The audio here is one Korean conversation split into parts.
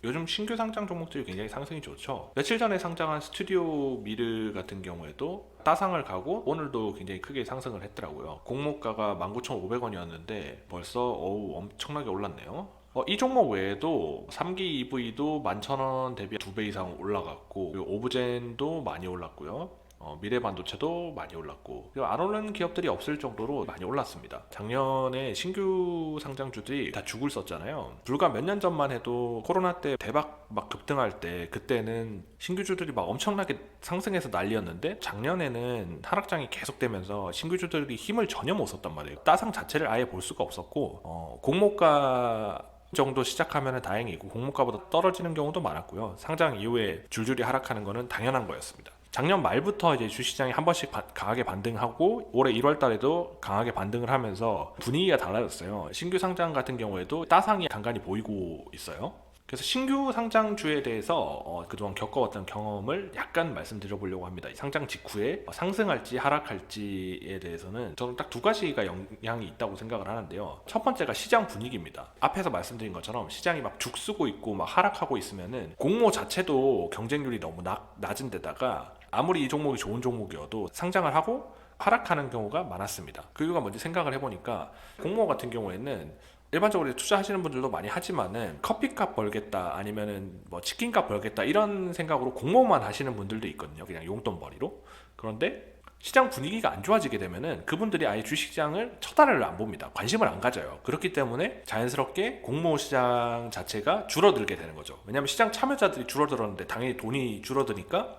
요즘 신규 상장 종목들이 굉장히 상승이 좋죠. 며칠 전에 상장한 스튜디오 미르 같은 경우에도 따상을 가고 오늘도 굉장히 크게 상승을 했더라고요. 공모가가 19,500원이었는데 벌써 엄청나게 올랐네요. 이 종목 외에도 3기 EV도 11,000원 대비 2배 이상 올라갔고, 그리고 오브젠도 많이 올랐고요. 미래반도체도 많이 올랐고, 그리고 안 오른 기업들이 없을 정도로 많이 올랐습니다. 작년에 신규 상장주들이 다 죽을 썼잖아요. 불과 몇 년 전만 해도 코로나 때 대박 막 급등할 때, 그때는 신규주들이 막 엄청나게 상승해서 난리였는데, 작년에는 하락장이 계속되면서 신규주들이 힘을 전혀 못 썼단 말이에요. 따상 자체를 아예 볼 수가 없었고, 공모가 정도 시작하면 다행이고 공모가보다 떨어지는 경우도 많았고요. 상장 이후에 줄줄이 하락하는 것은 당연한 거였습니다. 작년 말부터 이제 주시장이 한 번씩 강하게 반등하고, 올해 1월 달에도 강하게 반등을 하면서 분위기가 달라졌어요. 신규 상장 같은 경우에도 따상이 간간히 보이고 있어요. 그래서 신규 상장주에 대해서 그동안 겪어왔던 경험을 약간 말씀드려보려고 합니다. 상장 직후에 상승할지 하락할지에 대해서는 저는 딱 두 가지가 영향이 있다고 생각을 하는데요. 첫 번째가 시장 분위기입니다. 앞에서 말씀드린 것처럼 시장이 막 죽쓰고 있고 막 하락하고 있으면은 공모 자체도 경쟁률이 너무 낮은 데다가 아무리 이 종목이 좋은 종목이어도 상장을 하고 하락하는 경우가 많았습니다. 그 이유가 뭔지 생각을 해보니까, 공모 같은 경우에는 일반적으로 투자하시는 분들도 많이 하지만은 커피값 벌겠다 아니면은 뭐 치킨값 벌겠다 이런 생각으로 공모만 하시는 분들도 있거든요. 그냥 용돈벌이로. 그런데 시장 분위기가 안 좋아지게 되면은 그분들이 아예 주식시장을 쳐다를 안 봅니다. 관심을 안 가져요. 그렇기 때문에 자연스럽게 공모 시장 자체가 줄어들게 되는 거죠. 왜냐하면 시장 참여자들이 줄어들었는데 당연히 돈이 줄어드니까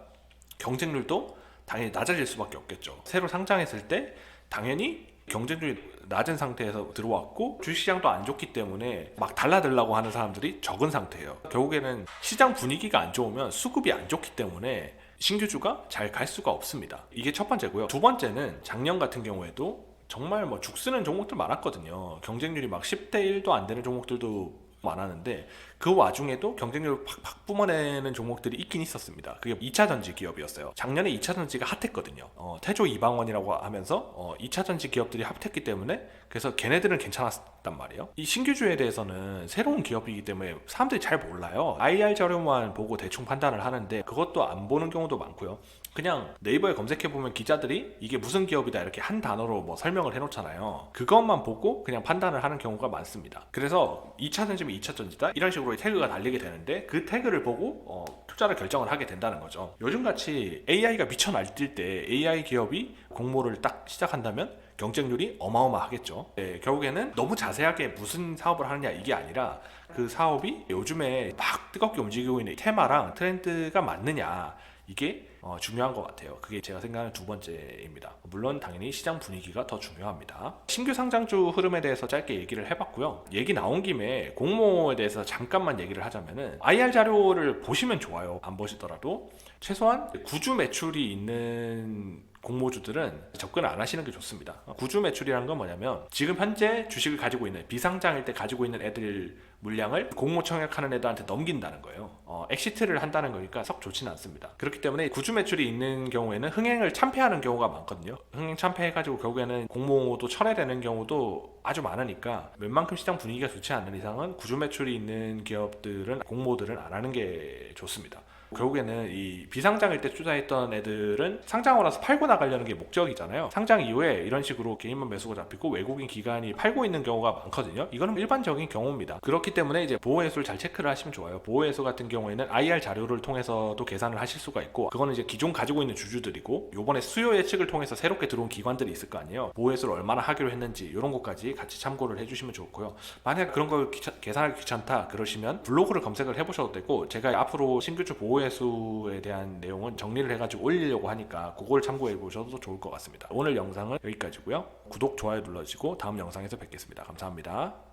경쟁률도 당연히 낮아질 수밖에 없겠죠. 새로 상장했을 때 당연히 경쟁률이 낮은 상태에서 들어왔고 주식시장도 안 좋기 때문에 막 달라들라고 하는 사람들이 적은 상태예요. 결국에는 시장 분위기가 안 좋으면 수급이 안 좋기 때문에 신규주가 잘 갈 수가 없습니다. 이게 첫 번째고요. 두 번째는 작년 같은 경우에도 정말 뭐 죽쓰는 종목들 많았거든요. 경쟁률이 막 10대 1도 안 되는 종목들도 많았는데, 그 와중에도 경쟁력을 팍팍 뿜어내는 종목들이 있긴 있었습니다. 그게 2차전지 기업이었어요. 작년에 2차전지가 핫했거든요. 태조 이방원이라고 하면서 2차전지 기업들이 핫했기 때문에, 그래서 걔네들은 괜찮았단 말이에요. 이 신규주에 대해서는 새로운 기업이기 때문에 사람들이 잘 몰라요. IR 자료만 보고 대충 판단을 하는데 그것도 안 보는 경우도 많고요. 그냥 네이버에 검색해보면 기자들이 이게 무슨 기업이다 이렇게 한 단어로 뭐 설명을 해놓잖아요. 그것만 보고 그냥 판단을 하는 경우가 많습니다. 그래서 2차전지면 2차전지다 이런 식으로 태그가 달리게 되는데, 그 태그를 보고 투자를 결정을 하게 된다는 거죠. 요즘같이 AI가 미쳐 날뛸 때 AI 기업이 공모를 딱 시작한다면 경쟁률이 어마어마하겠죠. 네, 결국에는 너무 자세하게 무슨 사업을 하느냐 이게 아니라 그 사업이 요즘에 막 뜨겁게 움직이고 있는 테마랑 트렌드가 맞느냐, 이게 중요한 것 같아요. 그게 제가 생각하는 두 번째입니다. 물론 당연히 시장 분위기가 더 중요합니다. 신규 상장주 흐름에 대해서 짧게 얘기를 해봤고요. 얘기 나온 김에 공모에 대해서 잠깐만 얘기를 하자면은, IR 자료를 보시면 좋아요. 안 보시더라도 최소한 구주 매출이 있는 공모주들은 접근을 안 하시는 게 좋습니다. 구주 매출이라는 건 뭐냐면, 지금 현재 주식을 가지고 있는 비상장일 때 가지고 있는 애들 물량을 공모 청약하는 애들한테 넘긴다는 거예요. 엑시트를 한다는 거니까 썩 좋지는 않습니다. 그렇기 때문에 구주 매출이 있는 경우에는 흥행을 참패하는 경우가 많거든요. 흥행 참패해가지고 결국에는 공모도 철회되는 경우도 아주 많으니까, 웬만큼 시장 분위기가 좋지 않는 이상은 구주 매출이 있는 기업들은 공모들은 안 하는 게 좋습니다. 결국에는 이 비상장일 때 투자했던 애들은 상장하고 나서 팔고 나가려는 게 목적이잖아요. 상장 이후에 이런 식으로 개인만 매수가 잡히고 외국인 기관이 팔고 있는 경우가 많거든요. 이거는 일반적인 경우입니다. 그렇기 때문에 이제 보호해수를 잘 체크를 하시면 좋아요. 보호해수 같은 경우에는 IR 자료를 통해서도 계산을 하실 수가 있고, 그거는 이제 기존 가지고 있는 주주들이고, 요번에 수요 예측을 통해서 새롭게 들어온 기관들이 있을 거 아니에요. 보호해수를 얼마나 하기로 했는지 이런 것까지 같이 참고를 해주시면 좋고요. 만약 그런 걸 계산하기 귀찮다 그러시면 블로그를 검색을 해보셔도 되고, 제가 앞으로 신규주 보호해수에 대한 내용은 정리를 해가지고 올리려고 하니까 그걸 참고해 보셔도 좋을 것 같습니다. 오늘 영상은 여기까지고요. 구독, 좋아요 눌러주시고 다음 영상에서 뵙겠습니다. 감사합니다.